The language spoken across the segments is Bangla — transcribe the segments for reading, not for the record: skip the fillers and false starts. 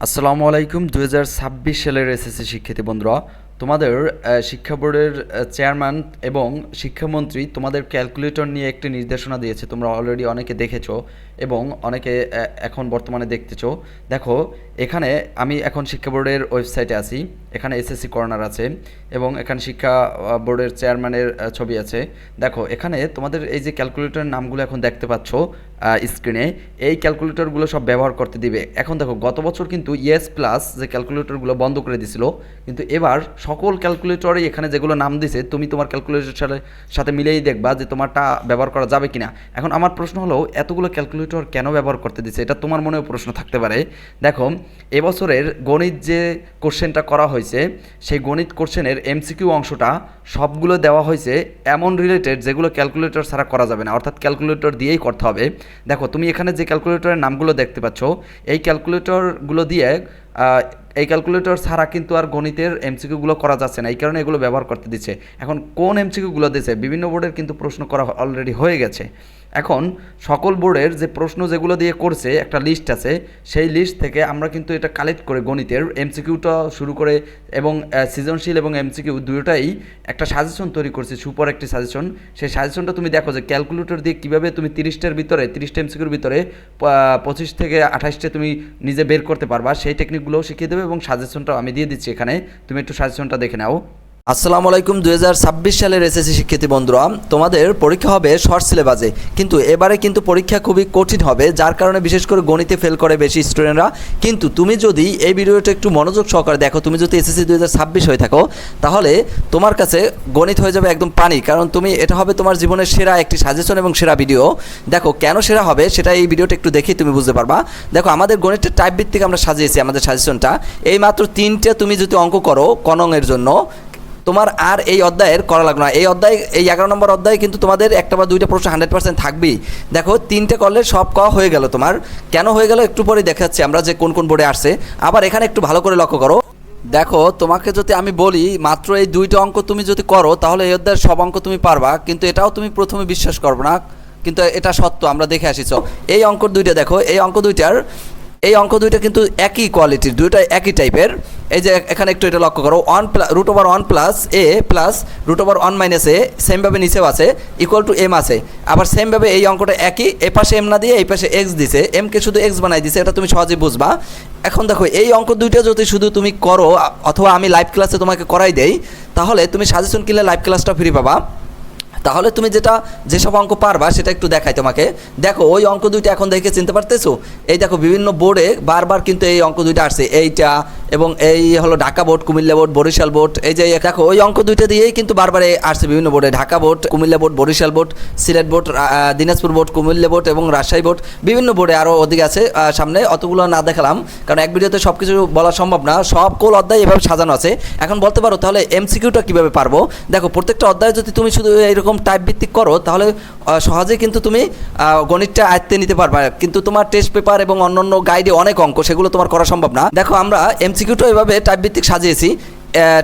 আসসালামু আলাইকুম। 2026 সালের এসএসসি শিক্ষার্থী বন্ধুরা, তোমাদের শিক্ষা বোর্ডের চেয়ারম্যান এবং শিক্ষামন্ত্রী তোমাদের ক্যালকুলেটর নিয়ে একটি নির্দেশনা দিয়েছে। তোমরা অলরেডি অনেকে দেখেছো এবং অনেকে এখন বর্তমানে দেখতেছো। দেখো, এখানে আমি এখন শিক্ষা বোর্ডের ওয়েবসাইটে আছি। এখানে এসএসসি কর্নার আছে এবং এখানে শিক্ষা বোর্ডের চেয়ারম্যানের ছবি আছে। দেখো, এখানে তোমাদের এই যে ক্যালকুলেটরের নামগুলো এখন দেখতে পাচ্ছ স্ক্রিনে, এই ক্যালকুলেটরগুলো সব ব্যবহার করতে দিবে। এখন দেখো, গত বছর কিন্তু ইয়েস প্লাস যে ক্যালকুলেটরগুলো বন্ধ করে দিছিল, কিন্তু এবার সকল ক্যালকুলেটরে এখানে যেগুলো নাম দিছে তুমি তোমার ক্যালকুলেটরের সাথে মিলেই দেখবা যে তোমারটা ব্যবহার করা যাবে কিনা। এখন আমার প্রশ্ন হলো, এতগুলো ক্যালকুলেটর কেন ব্যবহার করতে দিছে? এটা তোমার মনেও প্রশ্ন থাকতে পারে। দেখো, এবছরের গণিত যে কোশ্চেনটা করা হয়েছে, সেই গণিত কোশ্চেনের এমসিকিউ অংশটা সবগুলো দেওয়া হয়েছে এমন রিলেটেড যেগুলো ক্যালকুলেটর ছাড়া করা যাবে না, অর্থাৎ ক্যালকুলেটর দিয়েই করতে হবে। দেখো, তুমি এখানে যে ক্যালকুলেটরের নামগুলো দেখতে পাচ্ছ, এই ক্যালকুলেটরগুলো দিয়ে এই ক্যালকুলেটর ছাড়া কিন্তু আর গণিতের এমসিকিউগুলো করা যাচ্ছে না, এই কারণে এগুলো ব্যবহার করতে দিচ্ছে। এখন কোন এমসিকিউগুলো দিচ্ছে? বিভিন্ন বোর্ডের কিন্তু প্রশ্ন করা অলরেডি হয়ে গেছে। এখন সকল বোর্ডের যে প্রশ্ন যেগুলো দিয়ে করছে একটা লিস্ট আছে, সেই লিস্ট থেকে আমরা কিন্তু এটা কালেক্ট করে গণিতের এমসিকিউটা শুরু করে এবং সৃজনশীল এবং এমসিকিউ দুটোটাই একটা সাজেশন তৈরি করছি, সুপার একটি সাজেশন। সেই সাজেশনটা তুমি দেখো যে ক্যালকুলেটর দিয়ে কীভাবে তুমি 30টার ভিতরে 30টা এমসিকিউর ভিতরে 25 থেকে 28টে তুমি নিজে বের করতে পারবা, সেই টেকনিকগুলোও শিখিয়ে দেবে এবং সাজেশনটাও আমি দিয়ে দিচ্ছি এখানে। তুমি একটু সাজেশনটা দেখে নাও। আসসালামু আলাইকুম। 2026 সালের এসএসসি শিক্ষার্থী বন্ধুরা, তোমাদের পরীক্ষা হবে শর্ট সিলেবাসে, কিন্তু এবারে কিন্তু পরীক্ষা খুবই কঠিন হবে, যার কারণে বিশেষ করে গণিতে ফেল করে বেশি স্টুডেন্টরা। কিন্তু তুমি যদি এই ভিডিওটা একটু মনোযোগ সহকারে দেখো, তুমি যদি এসএসসি 2026 হয়ে থাকো, তাহলে তোমার কাছে গণিত হয়ে যাবে একদম পানি, কারণ তুমি এটা হবে তোমার জীবনের সেরা একটি সাজেশন এবং সেরা ভিডিও। দেখো, কেন সেরা হবে সেটা এই ভিডিওটা একটু দেখেই তুমি বুঝতে পারবা। দেখো, আমাদের গণিতের টাইপ ভিত্তিক আমরা সাজিয়েছি আমাদের সাজেশনটা। এই মাত্র 3টে তুমি যদি অঙ্ক করো কনংয়ের জন্য, তোমার আর এই অধ্যায়ের করা লাগবে না। এই অধ্যায়, এই 11 নম্বর অধ্যায়ে কিন্তু তোমাদের একটা বা দুইটা প্রশ্ন 100% থাকবেই। দেখো, 3টে করলে সব কওয়া হয়ে গেল তোমার। কেন হয়ে গেল একটু পরে দেখাচ্ছি আমরা যে কোন কোন বোর্ডে আসছে। আবার এখানে একটু ভালো করে লক্ষ্য করো। দেখো, তোমাকে যদি আমি বলি মাত্র এই 2টা অঙ্ক তুমি যদি করো, তাহলে এই অধ্যায়ের সব অঙ্ক তুমি পারবা, কিন্তু এটাও তুমি প্রথমে বিশ্বাস করবে না, কিন্তু এটা সত্য, আমরা দেখে আসিছ। এই অঙ্ক দুইটা দেখো, এই অঙ্ক দুইটা কিন্তু একই কোয়ালিটির, দুইটা একই টাইপের। এই যে এখানে একটু এটা লক্ষ্য করো, √1 প্লাস এ প্লাস √1 মাইনাস এ, সেমভাবে নিচেও আছে, ইকুয়াল টু এম আছে। আবার সেমভাবে এই অঙ্কটা একই, এ পাশে এম না দিয়ে এই পাশে এক্স দিছে, এমকে শুধু এক্স বানাই দিছে, এটা তুমি সহজেই বুঝবা। এখন দেখো, এই অঙ্ক দুইটা যদি শুধু তুমি করো অথবা আমি লাইভ ক্লাসে তোমাকে করাই দেই, তাহলে তুমি সাজেশন কিনলে লাইভ ক্লাসটা ফ্রি পাবা। তাহলে তুমি যেসব অঙ্ক পারবা সেটা একটু দেখাই তোমাকে। দেখো, ওই অঙ্ক দুইটা এখন দেখে চিনতে পারতেছো? এই দেখো, বিভিন্ন বোর্ডে বারবার কিন্তু এই অঙ্ক দুইটা আসছে, এইটা এবং এই হলো Dhaka board, Comilla board, Barishal board. এই যে দেখো, ওই অঙ্ক দুইটা দিয়েই কিন্তু বারবার আসছে বিভিন্ন বোর্ডে, Dhaka board, Comilla board, Barishal board, Sylhet board, Dinajpur board, Comilla board এবং রাজশাহী বোর্ড, বিভিন্ন বোর্ডে আরও ওদিকে আছে। সামনে অতগুলো না দেখালাম, কারণ এক ভিডিওতে সব কিছু বলা সম্ভব না। সকল অধ্যায় এভাবে সাজানো আছে। এখন বলতে পারো, তাহলে এমসিকিউটা কীভাবে পারবো? দেখো, প্রত্যেকটা অধ্যায়ে যদি তুমি শুধু এইরকম টাইপ ভিত্তিক করো, তাহলে সহজেই কিন্তু তুমি গণিতটা আয়ত্তে নিতে পারবে, কিন্তু তোমার টেস্ট পেপার এবং অন্যান্য গাইডে অনেক অঙ্ক, সেগুলো তোমার করা সম্ভব না। দেখো, আমরা এমসিকিউটা এভাবে টাইপ ভিত্তিক সাজিয়েছি।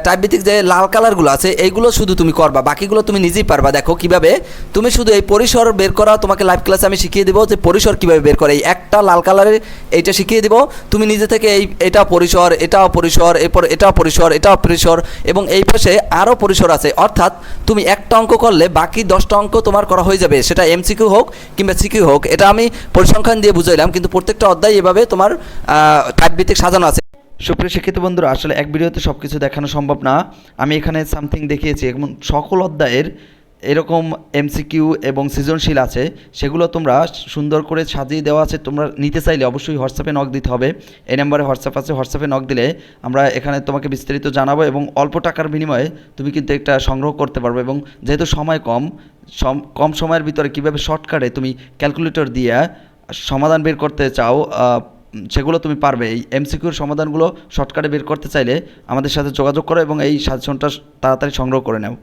টাইপ ভিত্তিক যে লাল কালারগুলো আছে, এইগুলো শুধু তুমি করবা, বাকিগুলো তুমি নিজেই পারবা। দেখো কিভাবে, তুমি শুধু এই পরিসর বের করা তোমাকে লাইভ ক্লাসে আমি শিখিয়ে দেবো, যে পরিসর কীভাবে বের করে। এই একটা লাল কালারের এইটা শিখিয়ে দেবো, তুমি নিজে থেকে এটাও পরিসর, এটাও পরিসর, এরপর এটাও পরিসর, এটাও পরিসর এবং এই পাশে আরও পরিসর আছে। অর্থাৎ তুমি একটা অঙ্ক করলে বাকি 10টা অঙ্ক তোমার করা হয়ে যাবে, সেটা এমসিকিউ হোক কিংবা সিকিউ হোক। এটা আমি পরিসংখ্যান দিয়ে বুঝাইলাম, কিন্তু প্রত্যেকটা অধ্যায় এভাবে তোমার টাইপ ভিত্তিক সাজানো আছে। সুপ্রিয় শিক্ষিত বন্ধুরা, আসলে এক ভিডিওতে সব কিছু দেখানো সম্ভব না। আমি এখানে সামথিং দেখিয়েছি, এবং সকল অধ্যায়ের এরকম এমসিকিউ এবং সৃজনশীল আছে, সেগুলো তোমরা সুন্দর করে সাজিয়ে দেওয়া আছে। তোমরা নিতে চাইলে অবশ্যই হোয়াটসঅ্যাপে নক দিতে হবে। এই নাম্বারে হোয়াটসঅ্যাপ আছে, হোয়াটসঅ্যাপে নক দিলে আমরা এখানে তোমাকে বিস্তারিত জানাবো, এবং অল্প টাকার বিনিময়ে তুমি কিন্তু একটা সংগ্রহ করতে পারবে। এবং যেহেতু সময় কম সময়ের ভিতরে কীভাবে শর্টকাটে তুমি ক্যালকুলেটর দিয়ে সমাধান বের করতে চাও, সেগুলো তুমি পারবে। এই এমসিকিউর সমাধানগুলো শর্টকাটে বের করতে চাইলে আমাদের সাথে যোগাযোগ করো এবং এই সাজেশনটা তাড়াতাড়ি সংগ্রহ করে নাও।